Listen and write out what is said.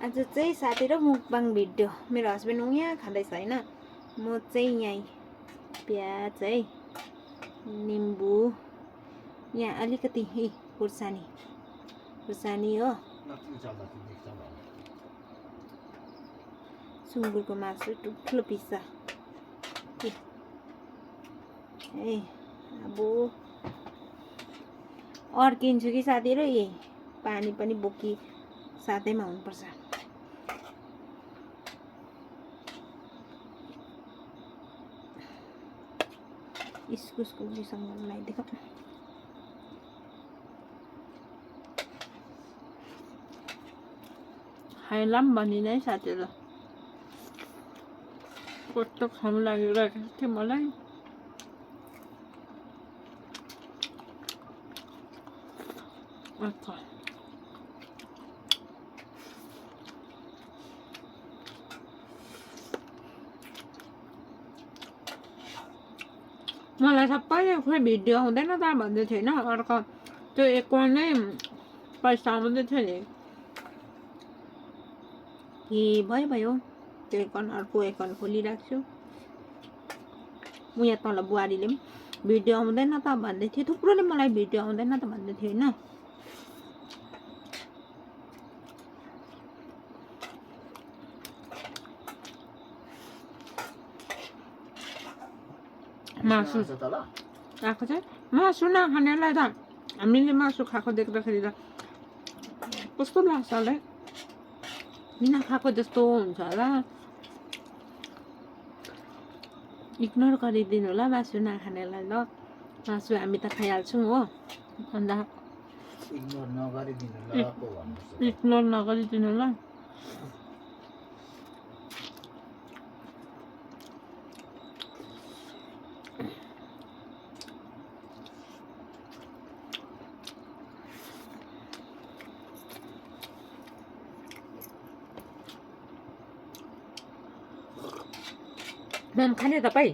आज चाहिँ साथी र मुकबाङ भिडियो। मेरो हस्बेन्ड यहाँ खाँदैछ हैन, म चाहिँ यहीँ प्याज है, निम्बु, यहाँ अलिकति खुर्सानी हो, सुँगुरको मासु ठुलो पिस्छ ए। अब अर्किन्छु कि साथीहरु, यही पानी पनि बोकी साथैमा हुनुपर्छ। इस्कुसको उसँग लगाइदिएको खाइलाम भनिनै साथीहरु, कस्तो खानु लागिरहेको थियो मलाई। अच्छा मलाई सबैले खोइ भिडियो आउँदैन त भन्दै थियो हैन, अर्को त्यो एकाउन्ट नै पैसा आउँदै थियो नि, के भयो त्यो एकाउन्ट अर्को एकाउन्ट खोलिराख्छु। म यहाँ तल बुहारीले पनि भिडियो आउँदैन त भन्दै थियो, थुप्रोले मलाई भिडियो आउँदैन त भन्दै थियो हैन। मासु आएको छ, मासु नखानेलाई त हामीले मासु खाएको देख्दाखेरि त कस्तो लाग्छ होला, बिना खाएको जस्तो हुन्छ होला। इग्नोर गरिदिनु होला मासु नखानेलाई ल। मासु हामी त खाइहाल्छौँ हो, अन्त इग्नोर नगरिदिनु ल। नाम खाने तपाईँ?